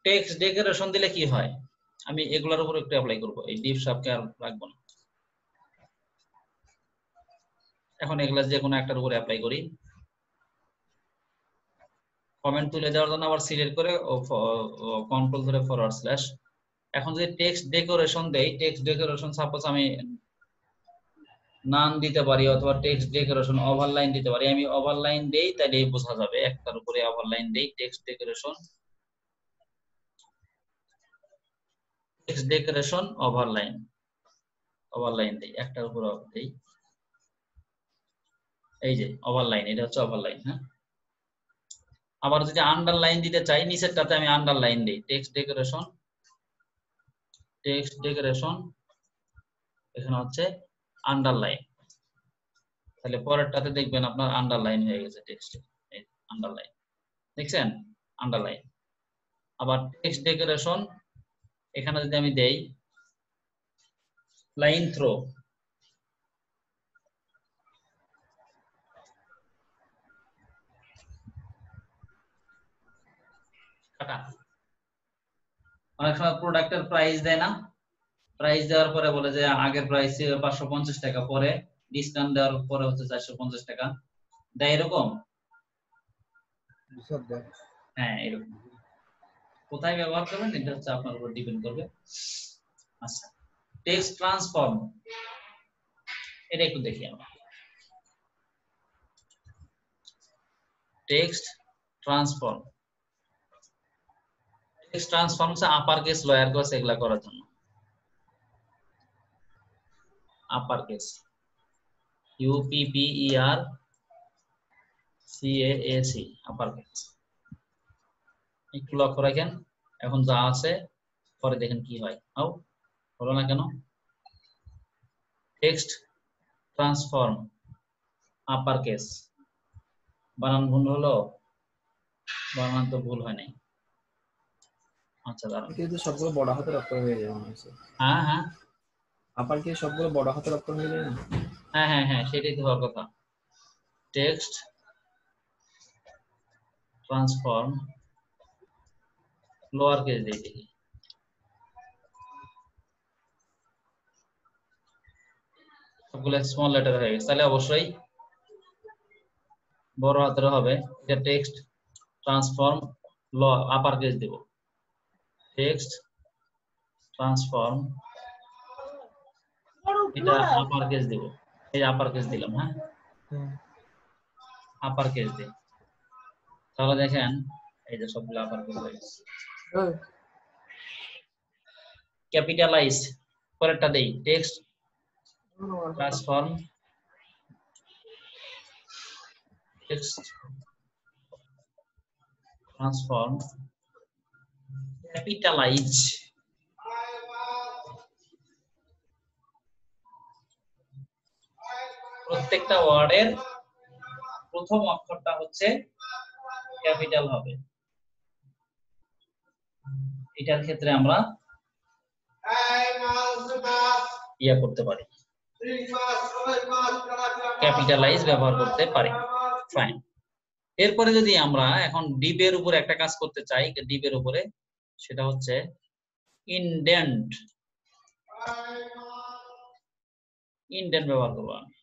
Speaker 1: টেক্সট ডেকোরেশন দিলে কি হয় আমি এগুলোর উপর একটু অ্যাপ্লাই করব, এই ডিপ সবকে আর রাখবো না। এখন এগুলা যে কোনো একটার উপর অ্যাপ্লাই করি। কমেন্ট তুলে দেওয়ার জন্য আবার সিলেক্ট করে কন্ট্রোল ধরে ফরওয়ার্ড স্ল্যাশ। এখন যদি টেক্সট ডেকোরেশন দেই, টেক্সট ডেকোরেশন সাপোজ আমি নাম দিতে পারি অথবা টেক্সট ডেকোরেশন ওভারলাইন দিতে পারি। আমি ওভারলাইন দেই তাহলে বোঝা যাবে, একটার উপরে ওভারলাইন দেই, টেক্সট ডেকোরেশন ওভারলাইন দেই, একটার উপর দেই, এই যে ওভারলাইন, এটা হচ্ছে ওভারলাইন। হ্যাঁ, আবার যদি আন্ডারলাইন দিতে চাই নিচেরটাতে আমি আন্ডারলাইন দেই, টেক্সট ডেকোরেশন এখানে হচ্ছে আন্ডারলাইন, তাহলে পরেরটাতে দেখবেন আপনার আন্ডারলাইন হয়ে গেছে, টেক্সট আন্ডারলাইন, দেখছেন আন্ডারলাইন। আবার টেক্সট ডেকোরেশন এখানে যদি আমি দেই লাইন থ্রো, অনেক সময় প্রোডাক্টের প্রাইস দেয় না, প্রাইস দেওয়ার পরে বলে যে আগের প্রাইস 550 টাকা, পরে ডিসকাউন্ট দেওয়ার পরে হচ্ছে 450 টাকা দেয়, এরকম। হ্যাঁ এরকম কোথায় ব্যবহার করবেন এটা হচ্ছে আপনার উপর ডিপেন্ড করবে। আচ্ছা, টেক্সট ট্রান্সফর্ম এটা একটু দেখি আমরা। টেক্সট ট্রান্সফর্ম হচ্ছে আপার কেস লোয়ার কেস এগুলা করার জন্য। Upper case UPPERCAC upper case, একটু লক্ষ্য রাখেন। এখন যা আছে পরে দেখেন কি হয়। হলো না কেন? Text transform upper case. বানান ভুল হলো? বানান তো ভুল হয় নাই। আচ্ছা দাঁড়ান,
Speaker 3: কিন্তু সবগুলো বড় হাতের অক্ষর হয়ে যায় মনে হচ্ছে।
Speaker 1: হ্যাঁ হ্যাঁ
Speaker 3: আপার কি সবগুলো বড় হাতের অক্ষর হয়ে যায় না?
Speaker 1: হ্যাঁ হ্যাঁ হ্যাঁ সেটাই তো হওয়ার কথা। টেক্সট ট্রান্সফর্ম লোয়ার কেস দিয়ে দেখি। সবগুলো স্মল লেটার হয়ে গেছে, তাহলে অবশ্যই বড় হাতের হবে। এটা টেক্সট ট্রান্সফর্ম ল আপার কেস দেব। টেক্সট ট্রান্সফর্ম এটা আপার কেস দেব। এই আপার কেস দিলাম, হ্যাঁ আপার কেস দিই। তাহলে দেখেন এই যে সবগুলো আপার কেস হয়ে গেছে। ক্যাপিটালাইজ পরেরটা দেই। Text transform text transform capitalise. প্রত্যেকটা ওয়ার্ডের প্রথম অক্ষরটা হচ্ছে ক্যাপিটাল হবে। এটার ক্ষেত্রে আমরা ইয়া করতে পারি, ক্যাপিটালাইজ ব্যবহার করতে পারি। ফাইন। এরপরে যদি আমরা এখন ডিপের উপরে একটা কাজ করতে চাই, ডিপের উপরে, সেটা হচ্ছে ইনডেন্ট। ইনডেন্ট ব্যবহার করবো আমি।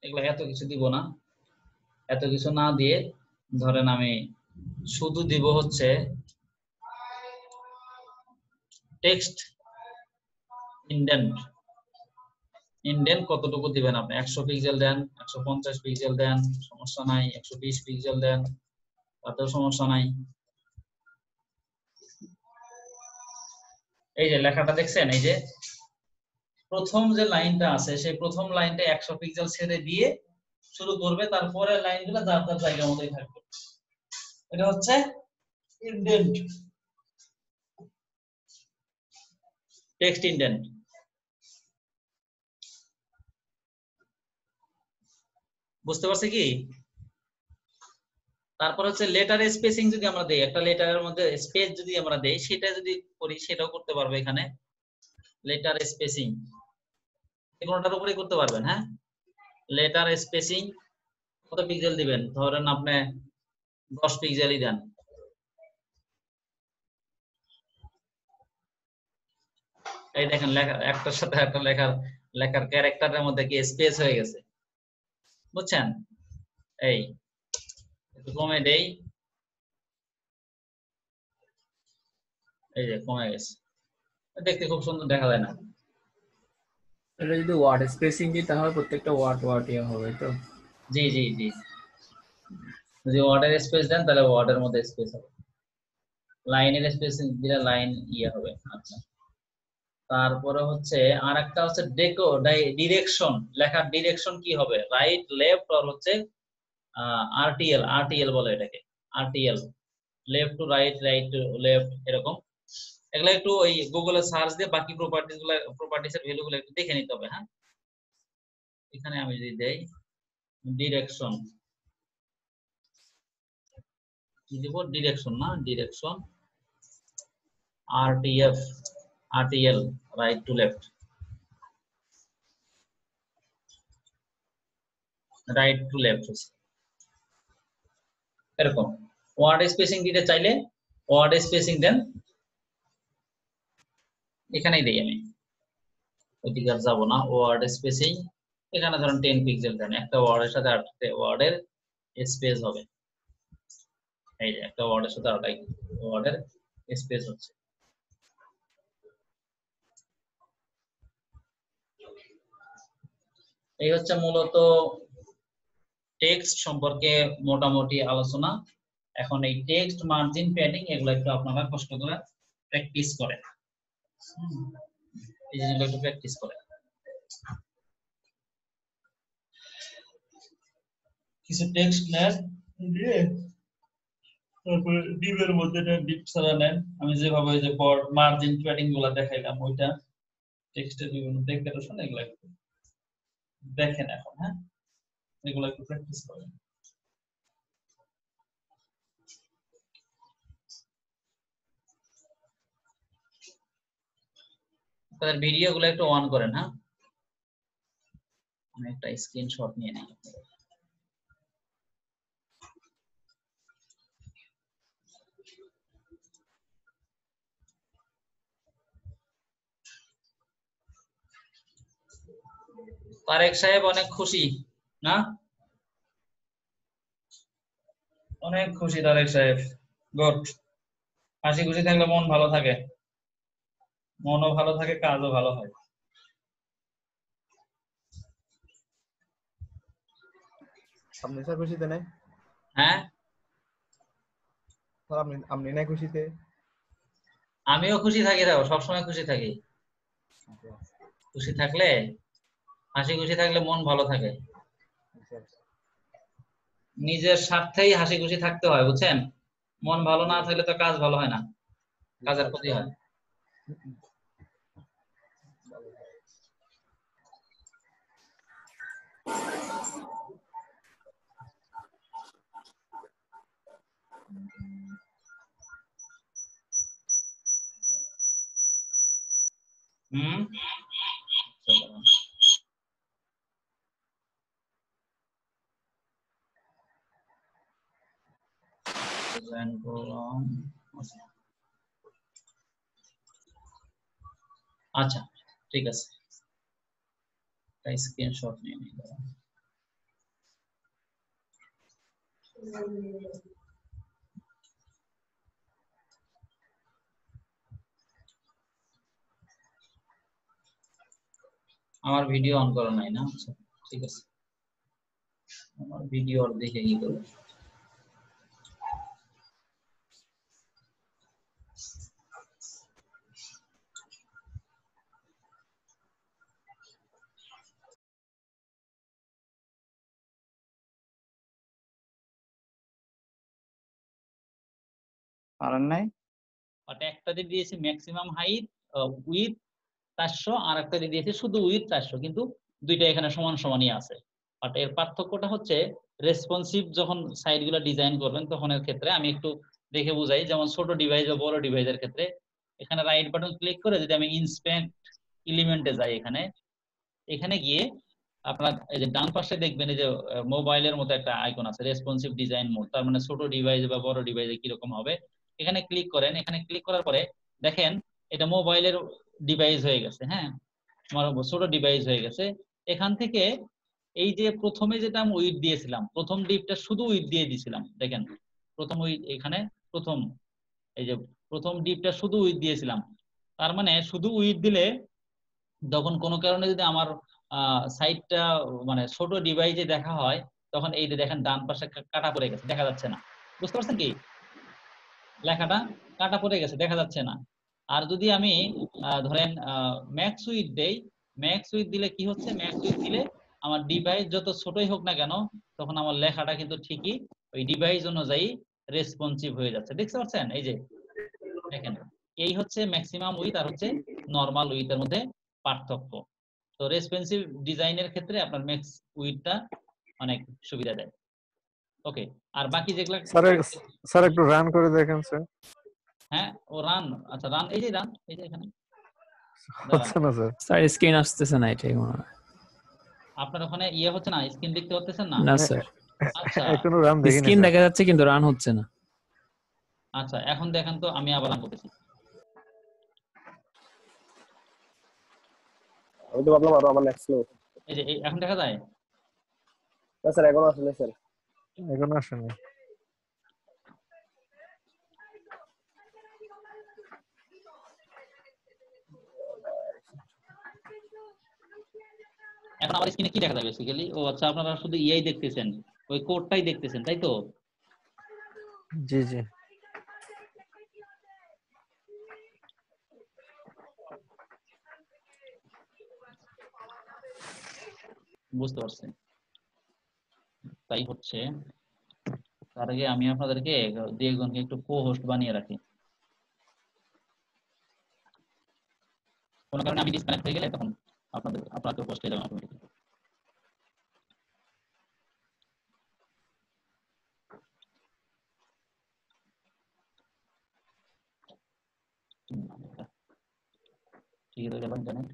Speaker 1: এগুলো এত কিছু দিব না, এত কিছু না দিয়ে ধরেন আমি শুধু দিব হচ্ছে টেক্সট ইনডেন্ট। ইনডেন্ট কতটুকু দিবেন আপনি? 100 পিক্সেল দেন, 150 পিক্সেল দেন, সমস্যা নাই। 120 পিক্সেল দেন, তাতেও সমস্যা নাই। এই যে লেখাটা দেখছেন, এই যে প্রথম যে লাইনটা আছে সেই প্রথম লাইনটা 100 পিক্সেল ছেড়ে দিয়ে শুরু করবে, তারপরে লাইনগুলো যার যার জায়গা মতোই থাকবে। এটা হচ্ছে ইনডেন্ট, টেক্সট ইনডেন্ট। বুঝতে পারছি কি? তারপর হচ্ছে লেটার স্পেসিং যদি আমরা দেই, একটা লেটারের মধ্যে স্পেস যদি আমরা দেই, সেটা যদি করি সেটাও করতে পারবে এখানে। লেটার স্পেসিং কোনটার উপরেই করতে পারবেন, হ্যাঁ। লেটার স্পেসিং কত পিক্সেল দিবেন? ধরেন আপনি 10 পিক্সেলই দেন। এই দেখেন লেখা একটার সাথে একটা লেখার ক্যারেক্টারের মধ্যে কি স্পেস হয়ে গেছে, বুঝছেন? এই একটু কমে দেই, এই যে কমে গেছে, দেখতে খুব সুন্দর দেখা যায় না?
Speaker 3: এটা যদি ওয়ার্ড স্পেসিং দিই তাহলে প্রত্যেকটা ওয়ার্ড ইয়ে হবে তো।
Speaker 1: জি জি জি, যদি ওয়ার্ডের স্পেস দেন তাহলে ওয়ার্ডের মধ্যে স্পেস হবে, লাইনের স্পেস দিলে লাইন ইয়ে হবে। আচ্ছা, তারপরে হচ্ছে আরেকটা হচ্ছে ডিরেকশন। লেখার ডিরেকশন কি হবে? রাইট, লেফট, আর হচ্ছে আরটিএল। আরটিএল বলে এটাকে, RTL, left to right, right to left, এরকম। এগুলা একটু ওই গুগলে সার্চ দিয়ে বাকি প্রপার্টিসের ভ্যালুগুলো একটু দেখে নিতে হবে, হ্যাঁ। এখানে আমি যদি দেই ডিরেকশন, কি দিব? ডিরেকশন না, direction RTF, RTL, right to left, right to left এরকম। ওয়ার্ড স্পেসিং দিতে চাইলে ওয়ার্ড স্পেসিং দেন, এখানেই দেই আমি, ওইদিকে আর যাবো না। ওয়ার্ড স্পেসিং এখানে ধরেন 10 পিক্সেল দেন, একটা ওয়ার্ডের সাথে আরেকটা ওয়ার্ডের স্পেস হবে। এই যে একটা ওয়ার্ডের সাথে আরেকটা ওয়ার্ডের স্পেস হচ্ছে। এই হচ্ছে মূলত টেক্সট সম্পর্কে মোটামুটি আলোচনা। এখন এই টেক্সট মার্জিন প্যাডিং এগুলো একটু আপনারা কষ্ট করে প্র্যাকটিস করেন, এই জিনিসগুলো একটু প্র্যাকটিস করেন। কিছু টেক্সট নেন, তারপরে ডিপের মধ্যে ডিপ ছাড়া নেন। আমি যেভাবে ওই যে মার্জিন প্যাডিং গুলা দেখাইলাম ওইটা টেক্সটের বিভিন্ন ডেক্লারেশন এগুলো একটু দেখেন এখন। হ্যাঁ, এগুলো একটু প্র্যাকটিস করেন। তাদের ভিডিওগুলো একটু অন করেন। হ্যাঁ, আমি একটা স্ক্রিনশট নিয়ে নিই। তারেক সাহেব অনেক খুশি না? অনেক খুশি তারেক সাহেব, গুড। হাসি খুশি থাকলে মন ভালো থাকে, মনও ভালো থাকে, কাজও ভালো হয়।
Speaker 6: আপনি স্যার খুশিতে নাই?
Speaker 1: হ্যাঁ,
Speaker 6: স্যার আপনি নাই খুশিতে?
Speaker 1: আমিও খুশি থাকি, দাও সবসময় খুশি থাকি। খুশি থাকলে, হাসি খুশি থাকলে মন ভালো থাকে। নিজের স্বার্থেই হাসি খুশি থাকতে হয়, বুঝছেন? মন ভালো না থাকলে তো কাজ ভালো হয় না, কাজের ক্ষতি হয়। হুম, ডিজাইন করলাম। আচ্ছা, ঠিক আছে, স্ক্রিনশট নিয়ে নিই। আমার ভিডিও অন করা নাই না? আচ্ছা, ঠিক আছে, আমার ভিডিও দেখে কি করব।
Speaker 5: পারেন নাই?
Speaker 1: বাট একটাতে দিয়েছে ম্যাক্সিমাম হাইট উইথ 400, আর একটাতে দিয়েছে শুধু উইথ 400, কিন্তু দুইটা এখানে সমান সমানই আছে। বাট এর পার্থক্যটা হচ্ছে রেসপন্সিভ যখন সাইটগুলো ডিজাইন করবেন তখন এর ক্ষেত্রে আমি একটু দেখে বুঝাই। যেমন ছোট ডিভাইস বা বড় ডিভাইসের ক্ষেত্রে এখানে রাইট বাটন ক্লিক করে যদি আমি ইন্সপেক্ট এলিমেন্টে যাই, এখানে গিয়ে আপনার এই যে ডান পাশে দেখবেন এই যে মোবাইলের মতো একটা আইকন আছে, রেসপন্সিভ ডিজাইন মোড, তার মানে ছোট ডিভাইস বা বড় ডিভাইসে কিরকম হবে। এখানে ক্লিক করেন, এখানে ক্লিক করার পরে দেখেন এটা মোবাইলের ডিভাইস হয়ে গেছে। হ্যাঁ, আমার ছোট ডিভাইস হয়ে গেছে। এখান থেকে এই যে প্রথমে যেটা আমি উইথ দিয়েছিলাম, প্রথম ডিপটা শুধু উইথ দিয়ে দিয়েছিলাম, দেখেন প্রথম উইথ এখানে, প্রথম এই যে প্রথম ডিপটা শুধু উইথ দিয়েছিলাম। তার মানে শুধু উইথ দিলে তখন কোনো কারণে যদি আমার সাইটটা মানে ছোট ডিভাইসে দেখা হয়, তখন এই যে দেখেন ডান পাশে কাটা পড়ে গেছে, দেখা যাচ্ছে না। বুঝতে পারছেন কি? লেখাটা কাটা পড়ে গেছে, দেখা যাচ্ছে না। আর যদি আমি ধরেন ম্যাক্স উইথ দেই, ম্যাক্স উইথ দিলে কি হচ্ছে, ম্যাক্স উইথ দিলে আমার ডিভাইস যত ছোটই হোক না কেন, তখন আমার লেখাটা কিন্তু ঠিকই ওই ডিভাইস অনুযায়ী রেসপন্সিভ হয়ে যাচ্ছে। দেখতে পাচ্ছেন? এই যে দেখেন, এই হচ্ছে ম্যাক্সিমাম উইথ আর হচ্ছে নরমাল উইথের মধ্যে পার্থক্য। তো রেসপন্সিভ ডিজাইনের ক্ষেত্রে আপনার ম্যাক্স উইথটা অনেক সুবিধা দেয়। ওকে, আর বাকি যেগুলা
Speaker 2: স্যার একটু রান করে দেখেন স্যার।
Speaker 1: হ্যাঁ, ও রান, আচ্ছা রান, এই যে রান, এই যে এখানে
Speaker 2: হচ্ছে না স্যার।
Speaker 3: স্যার স্ক্রিন আসতেছে না, এটাই মনে হয়।
Speaker 1: আপনার ওখানে ইয়ে হচ্ছে না, স্ক্রিন দেখতে পাচ্ছেন না?
Speaker 3: না স্যার,
Speaker 1: আচ্ছা
Speaker 2: এখনো রান দেখিনি
Speaker 3: স্ক্রিন
Speaker 2: স্যার।
Speaker 3: দেখা যাচ্ছে কিন্তু রান হচ্ছে না।
Speaker 1: আচ্ছা, এখন দেখেন তো, আমি আবার রান করতেছি।
Speaker 4: আমি তো ভাবলাম আরো আমার নেক্সট ফ্লো।
Speaker 1: এই যে এখন দেখা যায়?
Speaker 4: না স্যার, এখনো আসলে স্যার।
Speaker 2: এখনো আসেনি।
Speaker 1: এখন আমার স্ক্রিনে কি দেখা যায় বেসিক্যালি? ও আচ্ছা, আপনারা শুধু ইয়েই দেখতেছেন, ওই কোডটাই দেখতেছেন, তাই তো?
Speaker 2: জি জি।
Speaker 1: বুঝতে পারছেন? তাই হচ্ছে, তার আগে আমি আপনাদেরকে দুই একজনকে একটু কো হোস্ট বানিয়ে রাখি। কোনো কারণে আমি ডিসকানেক্ট হয়ে গেলে তখন আপনাদের পোস্ট হয়ে যাবে অটোমেটিক্যালি। ঠিক আছে, ইন্টারনেট